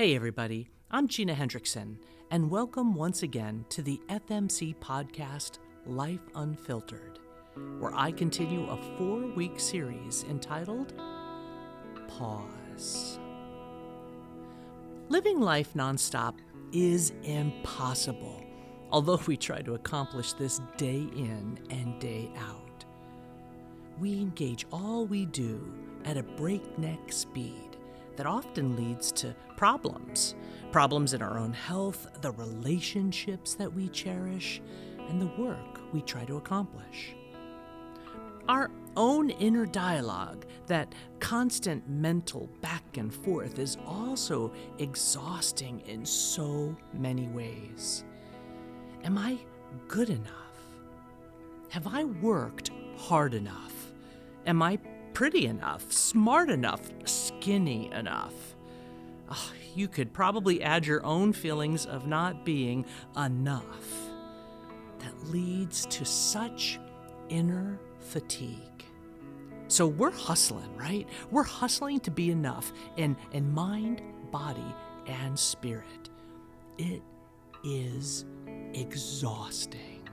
Hey everybody, I'm Gina Hendrickson, and welcome once again to the FMC podcast, Life Unfiltered, where I continue a 4-week series entitled Pause. Living life nonstop is impossible, although we try to accomplish this day in and day out. We engage all we do at a breakneck speed that often leads to problems in our own health, the relationships that we cherish, and the work we try to accomplish. Our own inner dialogue, that constant mental back and forth, is also exhausting in so many ways. Am I good enough? Have I worked hard enough? Am I pretty enough, smart enough, skinny enough? You could probably add your own feelings of not being enough. That leads to such inner fatigue. So we're hustling, right? We're hustling to be enough in mind, body, and spirit. It is exhausting.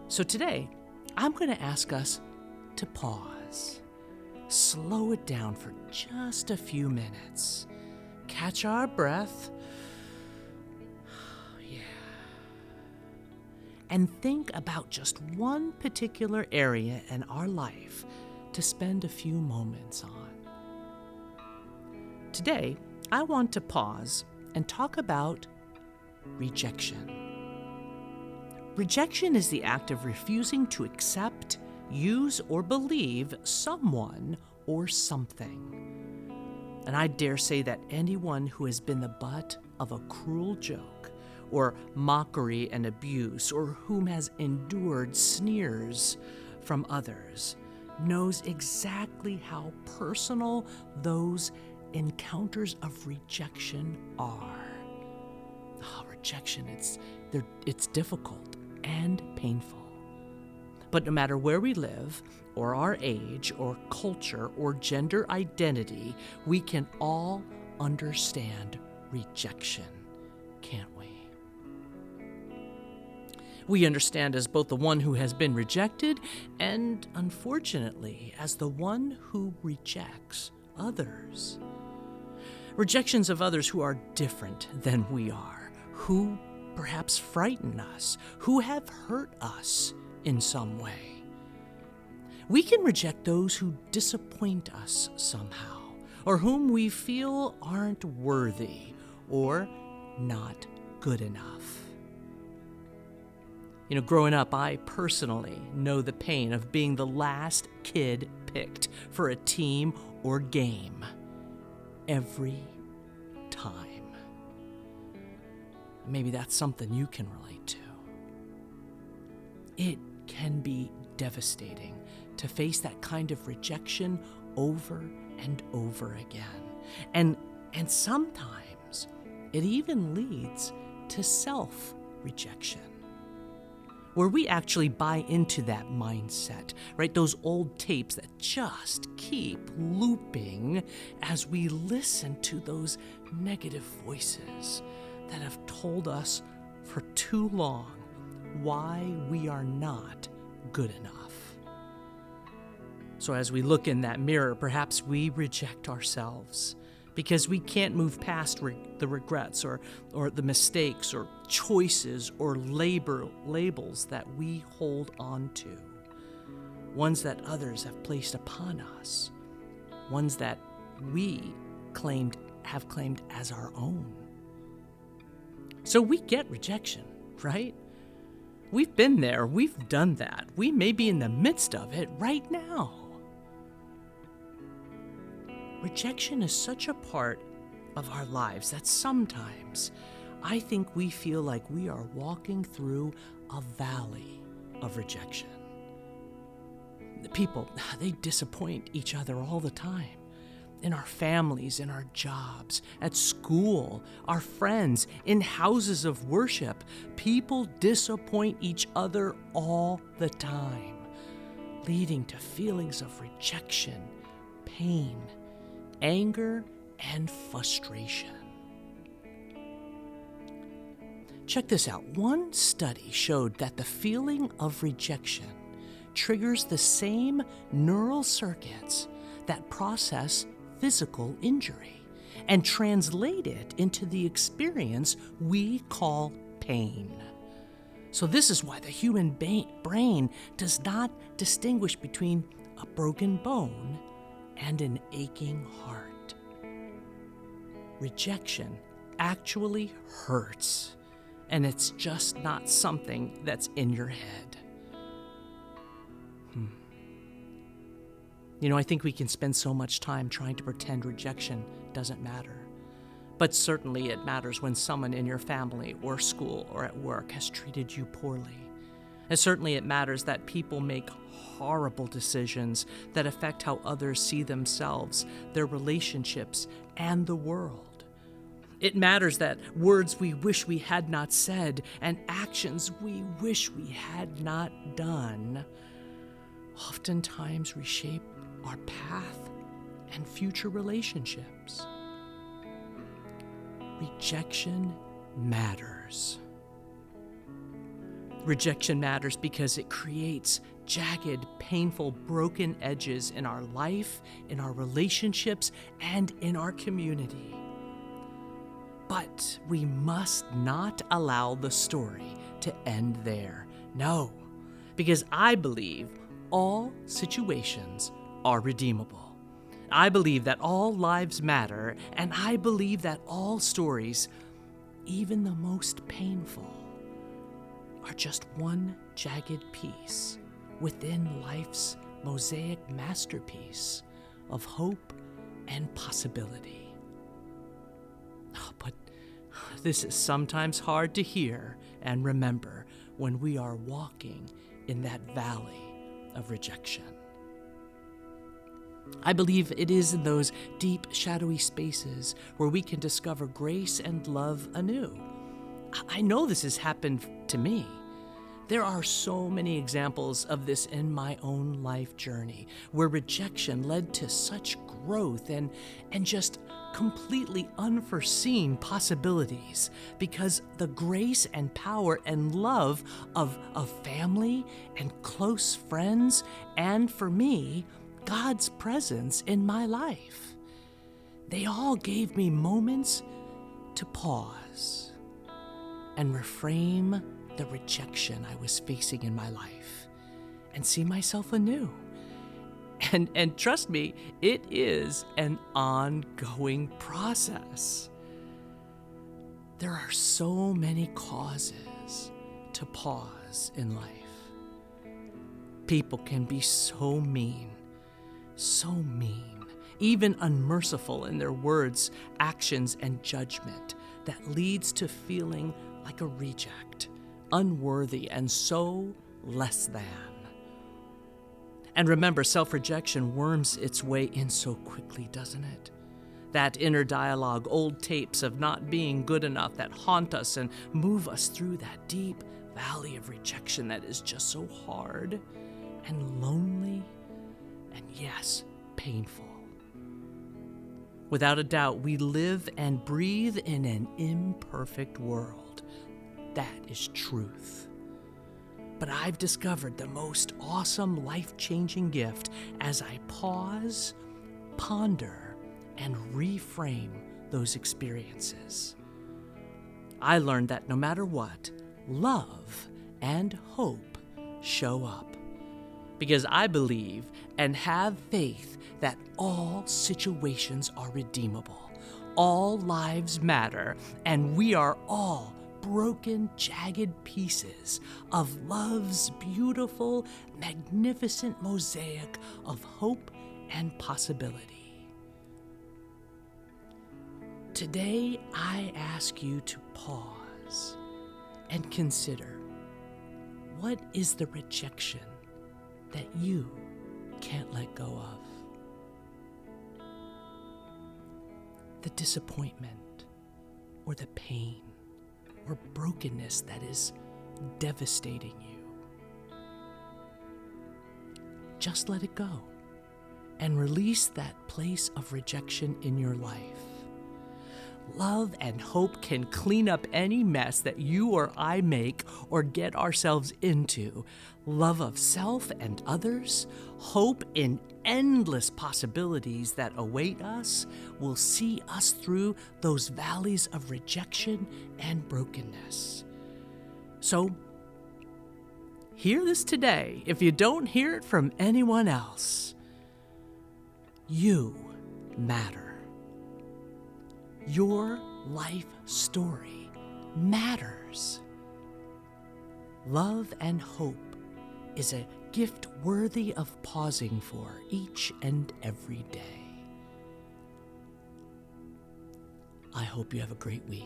So today, I'm going to ask us to pause, slow it down for just a few minutes, catch our breath, and think about just one particular area in our life to spend a few moments on. Today, I want to pause and talk about rejection. Rejection is the act of refusing to accept, use, or believe someone or something. And I dare say that anyone who has been the butt of a cruel joke, or mockery and abuse, or whom has endured sneers from others, knows exactly how personal those encounters of rejection are. Rejection, it's difficult and painful. But no matter where we live, or our age, or culture, or gender identity, we can all understand rejection, can't we? We understand as both the one who has been rejected and, unfortunately, as the one who rejects others. Rejections of others who are different than we are, who perhaps frighten us, who have hurt us in some way. We can reject those who disappoint us somehow, or whom we feel aren't worthy or not good enough. Growing up, I personally know the pain of being the last kid picked for a team or game every time. Maybe that's something you can relate to. It can be devastating to face that kind of rejection over and over again. And sometimes it even leads to self-rejection, where we actually buy into that mindset, right? Those old tapes that just keep looping as we listen to those negative voices that have told us for too long why we are not good enough. So as we look in that mirror, perhaps we reject ourselves because we can't move past the regrets or the mistakes or choices or labels that we hold on to, ones that others have placed upon us, ones that we have claimed as our own. So we get rejection, right? We've been there, we've done that. We may be in the midst of it right now. Rejection is such a part of our lives that sometimes I think we feel like we are walking through a valley of rejection. The people, they disappoint each other all the time. In our families, in our jobs, at school, our friends, in houses of worship, people disappoint each other all the time, leading to feelings of rejection, pain, anger, and frustration. Check this out. One study showed that the feeling of rejection triggers the same neural circuits that process physical injury and translate it into the experience we call pain. So this is why the human brain does not distinguish between a broken bone and an aching heart. Rejection actually hurts, and it's just not something that's in your head. I think we can spend so much time trying to pretend rejection doesn't matter. But certainly it matters when someone in your family or school or at work has treated you poorly. And certainly it matters that people make horrible decisions that affect how others see themselves, their relationships, and the world. It matters that words we wish we had not said and actions we wish we had not done oftentimes reshape our path and future relationships. Rejection matters. Rejection matters because it creates jagged, painful, broken edges in our life, in our relationships, and in our community. But we must not allow the story to end there. No, because I believe all situations are redeemable. I believe that all lives matter, and I believe that all stories, even the most painful, are just one jagged piece within life's mosaic masterpiece of hope and possibility. But this is sometimes hard to hear and remember when we are walking in that valley of rejection. I believe it is in those deep, shadowy spaces where we can discover grace and love anew. I know this has happened to me. There are so many examples of this in my own life journey, where rejection led to such growth and just completely unforeseen possibilities, because the grace and power and love of family and close friends, and for me, God's presence in my life. They all gave me moments to pause and reframe the rejection I was facing in my life and see myself anew. And trust me, it is an ongoing process. There are so many causes to pause in life. People can be so mean, even unmerciful in their words, actions, and judgment that leads to feeling like a reject, unworthy, and so less than. And remember, self-rejection worms its way in so quickly, doesn't it? That inner dialogue, old tapes of not being good enough that haunt us and move us through that deep valley of rejection that is just so hard and lonely and, yes, painful. Without a doubt, we live and breathe in an imperfect world. That is truth. But I've discovered the most awesome, life-changing gift as I pause, ponder, and reframe those experiences. I learned that no matter what, love and hope show up. Because I believe and have faith that all situations are redeemable, all lives matter, and we are all broken, jagged pieces of love's beautiful, magnificent mosaic of hope and possibility. Today, I ask you to pause and consider, what is the rejection that you can't let go of? The disappointment or the pain or brokenness that is devastating you. Just let it go and release that place of rejection in your life. Love and hope can clean up any mess that you or I make or get ourselves into. Love of self and others, hope in endless possibilities that await us will see us through those valleys of rejection and brokenness. So, hear this today if you don't hear it from anyone else. You matter. Your life story matters. Love and hope is a gift worthy of pausing for each and every day. I hope you have a great week.